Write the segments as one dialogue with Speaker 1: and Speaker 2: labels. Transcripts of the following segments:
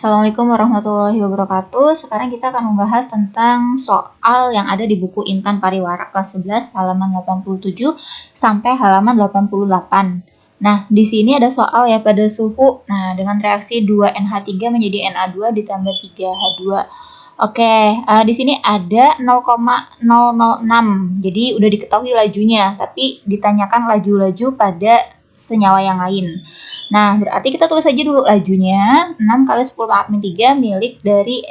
Speaker 1: Assalamualaikum warahmatullahi wabarakatuh. Sekarang kita akan membahas tentang soal yang ada di buku Intan Pariwara kelas 11 halaman 87 sampai halaman 88. Nah, di sini ada soal ya pada suhu. Nah, dengan reaksi 2NH3 menjadi Na2 ditambah 3H2. Oke, di sini ada 0,006. Jadi udah diketahui lajunya, tapi ditanyakan laju-laju pada senyawa yang lain. Nah, berarti kita tulis aja dulu lajunya. 6 kali 10 pangkat min 3 milik dari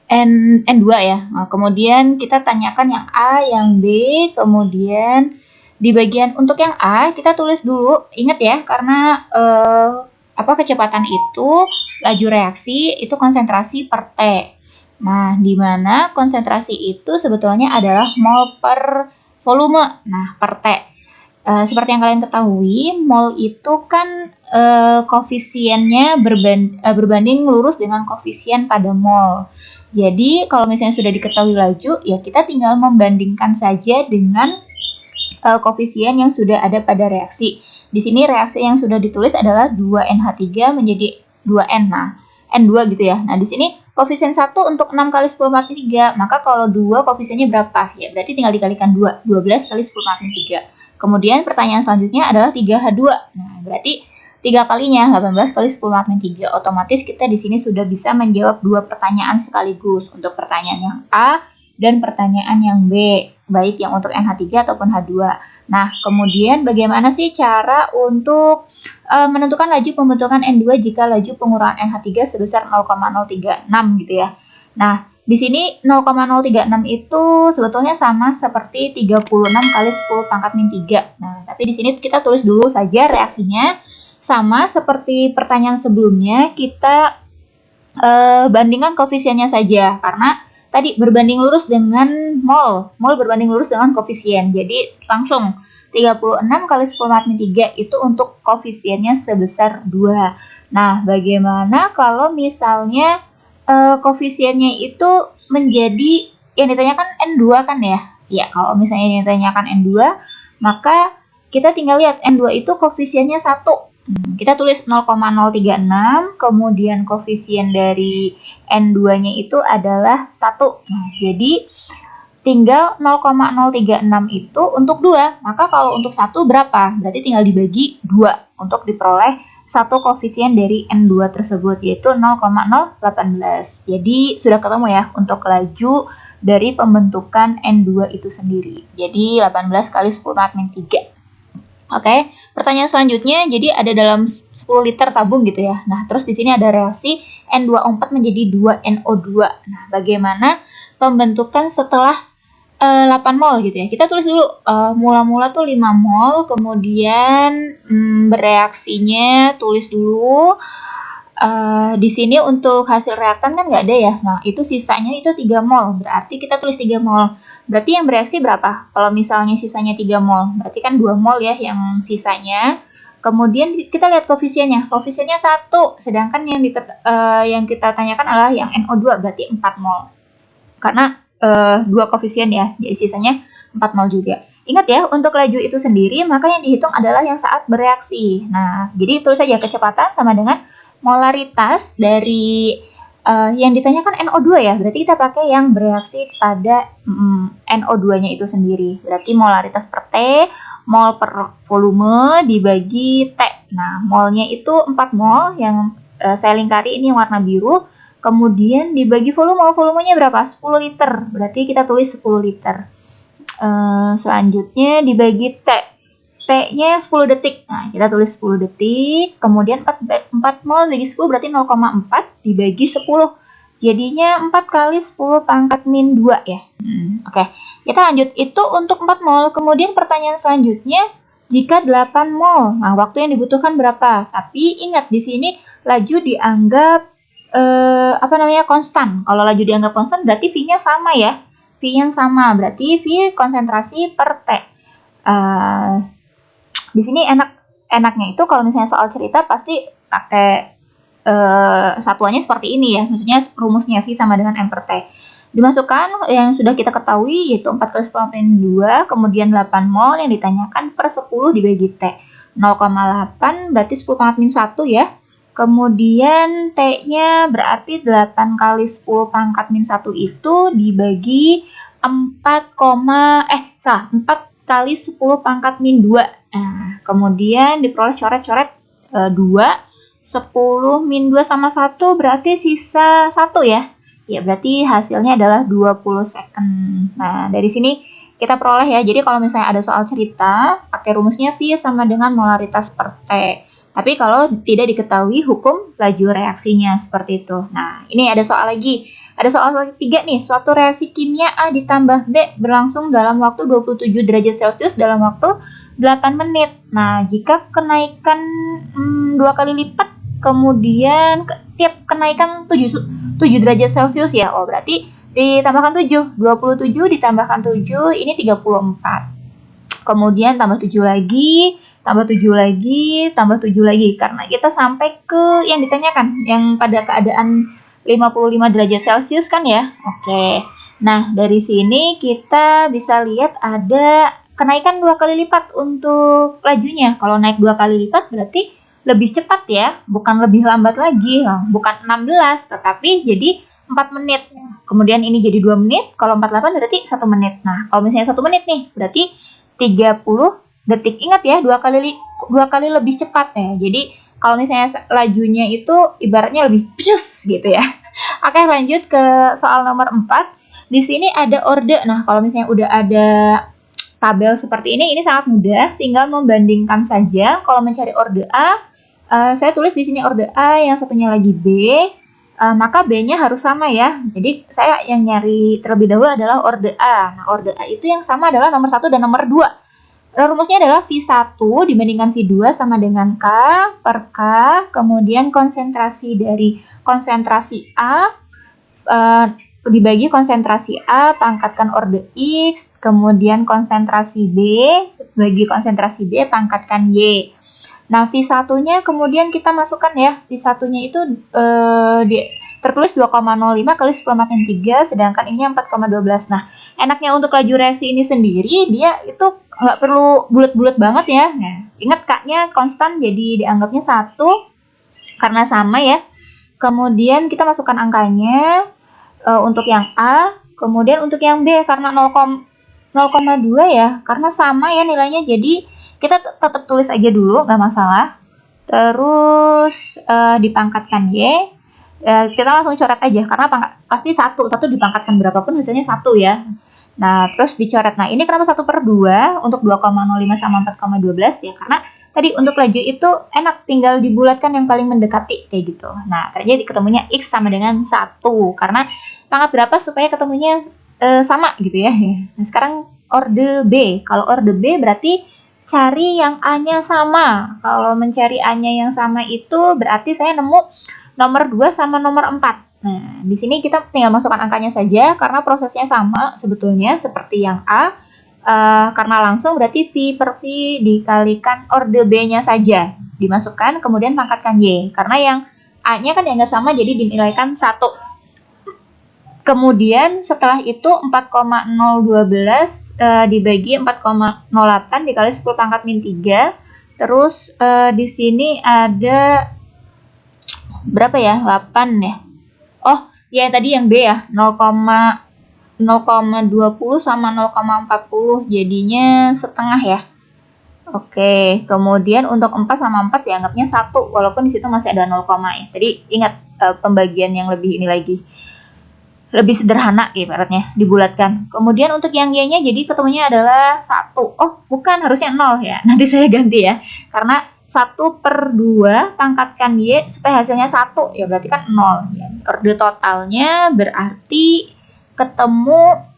Speaker 1: N2 ya. Nah, kemudian kita tanyakan yang A, yang B, kemudian di bagian untuk yang A kita tulis dulu. Ingat ya, karena kecepatan itu laju reaksi itu konsentrasi per T. Nah, di mana konsentrasi itu sebetulnya adalah mol per volume. Nah, per T. Seperti yang kalian ketahui, mol itu kan koefisiennya berbanding lurus dengan koefisien pada mol. Jadi, kalau misalnya sudah diketahui laju, ya kita tinggal membandingkan saja dengan koefisien yang sudah ada pada reaksi. Di sini reaksi yang sudah ditulis adalah 2NH3 menjadi 2N. Nah, N2 gitu ya. Nah, di sini koefisien 1 untuk 6 kali 10 pangkat min 3. Maka kalau 2 koefisiennya berapa? Ya, berarti tinggal dikalikan 2. 12 kali 10 pangkat min 3. Kemudian pertanyaan selanjutnya adalah 3H2. Nah, berarti 3 kalinya 18 kali 10 pangkat min 3. Otomatis kita di sini sudah bisa menjawab 2 pertanyaan sekaligus. Untuk pertanyaan yang A dan pertanyaan yang B, baik yang untuk NH3 ataupun H2. Nah, kemudian bagaimana sih cara untuk menentukan laju pembentukan N2 jika laju pengurangan NH3 sebesar 0,036 gitu ya. Nah, di sini 0,036 itu sebetulnya sama seperti 36 kali 10 pangkat min 3. Nah, tapi di sini kita tulis dulu saja reaksinya. Sama seperti pertanyaan sebelumnya, kita bandingkan koefisiennya saja. Karena tadi berbanding lurus dengan mol. Mol berbanding lurus dengan koefisien. Jadi langsung 36 kali 10 pangkat min 3 itu untuk koefisiennya sebesar 2. Nah, bagaimana kalau misalnya koefisiennya itu menjadi yang ditanyakan N2 kan ya? Ya, kalau misalnya ditanyakan N2, maka kita tinggal lihat N2 itu koefisiennya 1. Kita tulis 0,036, kemudian koefisien dari N2-nya itu adalah 1. Nah, jadi tinggal 0,036 itu untuk 2. Maka kalau untuk 1 berapa? Berarti tinggal dibagi 2 untuk diperoleh satu koefisien dari N2 tersebut, yaitu 0,018. Jadi sudah ketemu ya untuk laju dari pembentukan N2 itu sendiri. Jadi 18 kali 10 pangkat min 3. Oke, pertanyaan selanjutnya, jadi ada dalam 10 liter tabung gitu ya. Nah, terus di sini ada reaksi N2O4 menjadi 2NO2. Nah, bagaimana pembentukan setelah 8 mol gitu ya. Kita tulis dulu mula-mula tuh 5 mol, kemudian bereaksinya tulis dulu. Di sini untuk hasil reaktan kan nggak ada ya. Nah, itu sisanya itu 3 mol. Berarti kita tulis 3 mol. Berarti yang bereaksi berapa? Kalau misalnya sisanya 3 mol, berarti kan 2 mol ya yang sisanya. Kemudian kita lihat koefisiennya. Koefisiennya 1, sedangkan yang kita tanyakan adalah yang NO2, berarti 4 mol. Karena 2 koefisien ya, jadi sisanya 4 mol juga. Ingat ya, untuk laju itu sendiri, maka yang dihitung adalah yang saat bereaksi. Nah, jadi tulis saja kecepatan sama dengan molaritas dari yang ditanyakan NO2 ya, berarti kita pakai yang bereaksi pada NO2-nya itu sendiri. Berarti molaritas per T, mol per volume dibagi T. Nah, molnya itu 4 mol, yang saya lingkari ini warna biru. Kemudian dibagi volumenya berapa? 10 liter. Berarti kita tulis 10 liter. Selanjutnya dibagi T. T-nya 10 detik. Nah, kita tulis 10 detik. Kemudian 4 mol bagi 10 berarti 0,4 dibagi 10. Jadinya 4 kali 10 pangkat min 2 ya. Oke. Kita lanjut. Itu untuk 4 mol. Kemudian pertanyaan selanjutnya, jika 8 mol. Nah, waktu yang dibutuhkan berapa? Tapi ingat di sini laju dianggap konstan. Kalau laju dianggap konstan berarti V-nya sama ya. V yang sama berarti V konsentrasi per T. Di sini enaknya itu kalau misalnya soal cerita pasti pakai satuannya seperti ini ya. Maksudnya rumusnya V sama dengan M per T. Dimasukkan yang sudah kita ketahui yaitu 4 kali 10 pangkat min 2, kemudian 8 mol yang ditanyakan per 10 dibagi T. 0,8 berarti 10 pangkat min 1 ya. Kemudian T-nya berarti 8 kali 10 pangkat min 1 itu dibagi 4 kali 10 pangkat min 2. Nah, kemudian diperoleh coret-coret 2. 10 min 2 sama 1 berarti sisa 1 ya. Ya, berarti hasilnya adalah 20 second. Nah, dari sini kita peroleh ya. Jadi kalau misalnya ada soal cerita, pakai rumusnya V sama dengan molaritas per T. Tapi kalau tidak diketahui hukum laju reaksinya seperti itu. Nah, ini ada soal lagi. Ada soal ketiga nih. Suatu reaksi kimia A ditambah B berlangsung dalam waktu 27 derajat Celcius dalam waktu 8 menit. Nah, jika kenaikan 2 kali lipat, kemudian tiap kenaikan 7 derajat Celcius ya. Oh, berarti ditambahkan 7. 27 ditambahkan 7, ini 34. Kemudian tambah 7 lagi, tambah 7 lagi, tambah 7 lagi. Karena kita sampai ke yang ditanyakan, yang pada keadaan 55 derajat Celcius kan ya. Oke. Nah, dari sini kita bisa lihat ada kenaikan 2 kali lipat untuk lajunya. Kalau naik 2 kali lipat berarti lebih cepat ya, bukan lebih lambat lagi. Bukan 16, tetapi jadi 4 menit. Kemudian ini jadi 2 menit, kalau 48 berarti 1 menit. Nah, kalau misalnya 1 menit nih, berarti 30 detik. Ingat ya, 2 kali lebih cepat ya. Jadi kalau misalnya lajunya itu ibaratnya lebih cus gitu ya. Oke, lanjut ke soal nomor 4. Di sini ada orde. Nah, kalau misalnya udah ada tabel seperti ini sangat mudah, tinggal membandingkan saja. Kalau mencari orde A, saya tulis di sini orde A, yang satunya lagi B, maka B-nya harus sama ya. Jadi saya yang nyari terlebih dahulu adalah orde A. Nah, orde A itu yang sama adalah nomor 1 dan nomor 2. Rumusnya adalah V1 dibandingkan V2 sama dengan K per K, kemudian konsentrasi dari konsentrasi A dibagi konsentrasi A pangkatkan orde X, kemudian konsentrasi B bagi konsentrasi B pangkatkan Y. Nah, V1-nya kemudian kita masukkan ya. V1-nya itu tertulis 2,05 kali 10 makin 3, sedangkan ini 4,12. Nah, enaknya untuk laju reaksi ini sendiri, dia itu nggak perlu bulat-bulat banget ya. Nah, ingat K-nya konstan, jadi dianggapnya 1 karena sama ya. Kemudian kita masukkan angkanya untuk yang A, kemudian untuk yang B karena 0,2 ya, karena sama ya nilainya, jadi kita tetap tulis aja dulu, nggak masalah. Terus dipangkatkan Y, kita langsung coret aja, karena pasti 1 dipangkatkan berapapun hasilnya 1 ya. Nah, terus dicoret. Nah, ini kenapa 1/2 untuk 2,05 sama 4,12 ya, karena tadi untuk laju itu enak, tinggal dibulatkan yang paling mendekati kayak gitu. Nah, terjadi ketemunya X sama dengan 1, karena pangkat berapa supaya ketemunya sama gitu ya. Nah, sekarang orde B. Kalau orde B berarti cari yang A-nya sama. Kalau mencari A-nya yang sama itu berarti saya nemu nomor 2 sama nomor 4. Nah, di sini kita tinggal masukkan angkanya saja karena prosesnya sama sebetulnya seperti yang A. Karena langsung berarti V per V dikalikan orde B-nya saja. Dimasukkan, kemudian pangkatkan Y. Karena yang A-nya kan dianggap sama, jadi dinilaikan 1. Kemudian setelah itu 4,012 dibagi 4,08 dikali 10 pangkat min 3. Terus di sini ada berapa ya? 8 ya. Oh, ya tadi yang B ya, 0,20 sama 0,40 jadinya setengah ya. Oke, kemudian untuk 4 sama 4 dianggapnya 1 walaupun di situ masih ada 0, ya. Tadi ingat pembagian yang lebih ini lagi. Lebih sederhana ibaratnya, dibulatkan. Kemudian untuk yang Y-nya jadi ketemunya adalah 1. Oh, bukan, harusnya 0 ya. Nanti saya ganti ya. Karena 1/2 pangkatkan Y supaya hasilnya 1, ya berarti kan 0. Ya. Orde totalnya berarti ketemu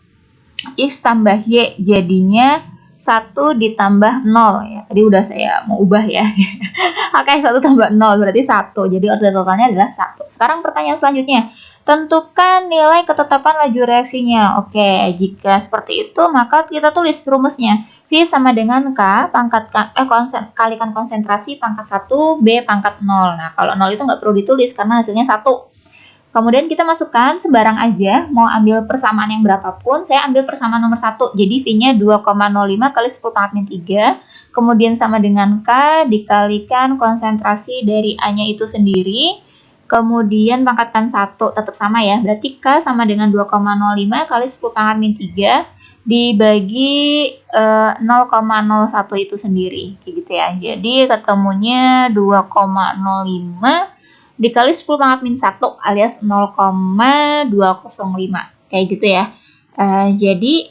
Speaker 1: X tambah Y, jadinya 1 ditambah 0 ya. Tadi udah saya mau ubah ya. Oke, 1 tambah 0 berarti 1. Jadi orde totalnya adalah 1. Sekarang pertanyaan selanjutnya. Tentukan nilai ketetapan laju reaksinya. Oke, jika seperti itu maka kita tulis rumusnya. V sama dengan K pangkatkan kalikan konsentrasi pangkat 1 B pangkat 0. Nah, kalau 0 itu nggak perlu ditulis karena hasilnya 1. Kemudian kita masukkan sembarang aja, mau ambil persamaan yang berapapun. Saya ambil persamaan nomor 1, jadi V-nya 2,05 kali 10 pangkat min 3. Kemudian sama dengan K dikalikan konsentrasi dari A-nya itu sendiri. Kemudian pangkatkan 1, tetap sama ya. Berarti K sama dengan 2,05 kali 10 pangkat min 3 dibagi 0,01 itu sendiri. Kayak gitu ya. Jadi ketemunya 2,05 dikali 10 pangkat min 1 alias 0,205. Kayak gitu ya. Jadi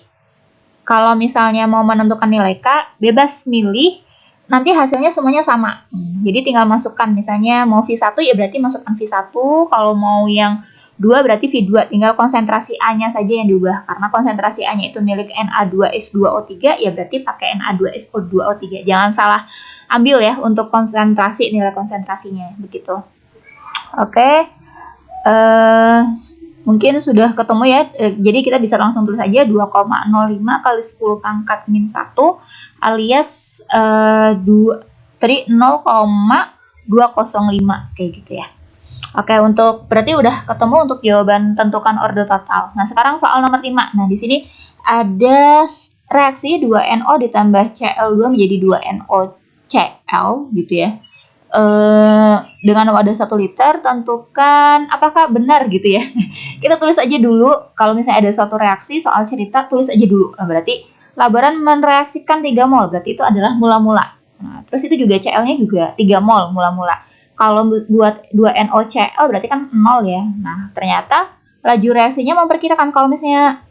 Speaker 1: kalau misalnya mau menentukan nilai K, bebas milih, nanti hasilnya semuanya sama. Jadi tinggal masukkan, misalnya mau V1 ya berarti masukkan V1, kalau mau yang 2 berarti V2, tinggal konsentrasi A-nya saja yang diubah. Karena konsentrasi A-nya itu milik Na2S2O3, ya berarti pakai Na2SO2O3. Jangan salah ambil ya untuk konsentrasi, nilai konsentrasinya, begitu. Oke. Mungkin sudah ketemu ya, jadi kita bisa langsung tulis aja 2,05 kali 10 pangkat min 1 alias 0,205 kayak gitu ya. Oke, untuk berarti udah ketemu untuk jawaban tentukan orde total. Nah, sekarang soal nomor 5. Nah, di sini ada reaksi 2NO ditambah Cl2 menjadi 2NOCl gitu ya. Dengan wadah 1 liter, tentukan apakah benar gitu ya. Kita tulis aja dulu, kalau misalnya ada suatu reaksi, soal cerita, tulis aja dulu. Nah, berarti laboran mereaksikan 3 mol, berarti itu adalah mula-mula. Nah, terus itu juga Cl-nya juga 3 mol mula-mula. Kalau buat 2NOCl berarti kan 0 ya. Nah, ternyata laju reaksinya memperkirakan kalau misalnya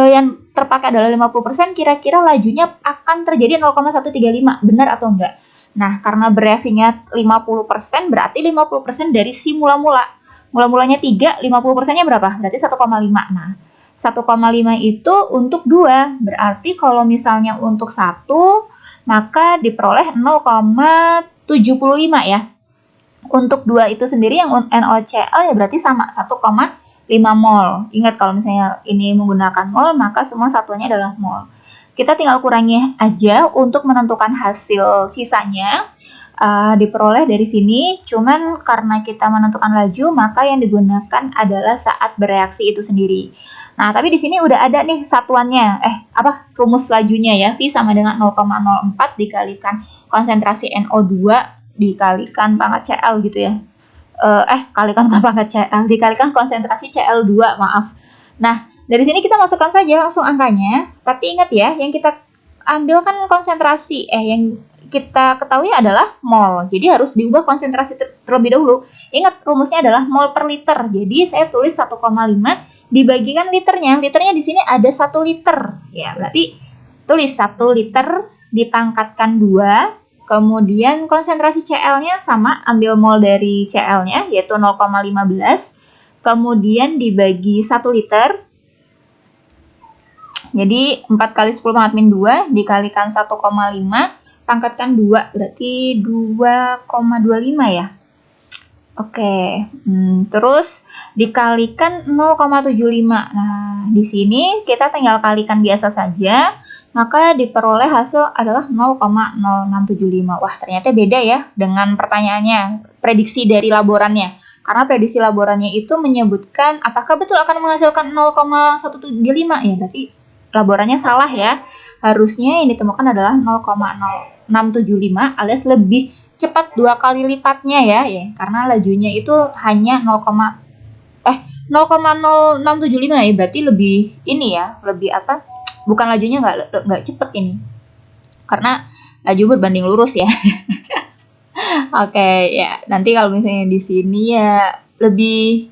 Speaker 1: yang terpakai adalah 50%, kira-kira lajunya akan terjadi 0,135. Benar atau enggak? Nah, karena bereaksinya 50%, berarti 50% dari si mula-mula. Mula-mulanya 3, 50%-nya berapa? Berarti 1,5. Nah, 1,5 itu untuk 2. Berarti kalau misalnya untuk 1, maka diperoleh 0,75 ya. Untuk 2 itu sendiri yang NOCl ya berarti sama 1,5 mol. Ingat kalau misalnya ini menggunakan mol, maka semua satuannya adalah mol. Kita tinggal kurangi aja untuk menentukan hasil sisanya. Diperoleh dari sini, cuman karena kita menentukan laju, maka yang digunakan adalah saat bereaksi itu sendiri. Nah, tapi di sini udah ada nih satuannya, rumus lajunya ya. V sama dengan 0,04 dikalikan konsentrasi NO2 dikalikan pangkat Cl gitu ya. Kalikan pangkat Cl, dikalikan konsentrasi Cl2, maaf. Nah, dari sini kita masukkan saja langsung angkanya, tapi ingat ya, yang kita ambil kan konsentrasi, yang kita ketahui adalah mol. Jadi harus diubah konsentrasi terlebih dahulu. Ingat, rumusnya adalah mol per liter. Jadi saya tulis 1,5 dibagikan liternya. Liternya di sini ada 1 liter. Ya, berarti tulis 1 liter dipangkatkan 2. Kemudian konsentrasi Cl-nya sama, ambil mol dari Cl-nya, yaitu 0,15. Kemudian dibagi 1 liter. Jadi 4 kali 10 pangkat min 2 dikalikan 1,5 pangkatkan 2 berarti 2,25 ya. Oke, terus dikalikan 0,75. Nah, di sini kita tinggal kalikan biasa saja, maka diperoleh hasil adalah 0,0675. Wah, ternyata beda ya dengan pertanyaannya, prediksi dari laborannya. Karena prediksi laborannya itu menyebutkan apakah betul akan menghasilkan 0,175 ya, berarti laborannya salah ya. Harusnya yang ditemukan adalah 0,0675 alias lebih cepat 2 kali lipatnya ya. Karena lajunya itu hanya 0,0675 ya, berarti lebih ini ya, lebih bukan lajunya nggak cepet ini. Karena laju berbanding lurus ya. Oke, ya. Nanti kalau misalnya di sini ya lebih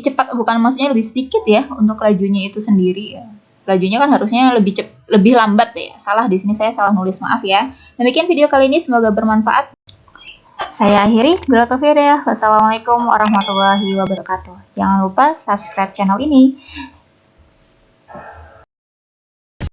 Speaker 1: cepat, bukan maksudnya lebih sedikit ya untuk lajunya itu sendiri ya. Lajunya kan harusnya lebih lambat ya. Salah di sini, saya salah nulis, maaf ya. Demikian video kali ini, semoga bermanfaat. Saya akhiri. Bila taufiq hidayah. Wassalamualaikum warahmatullahi wabarakatuh. Jangan lupa subscribe channel ini.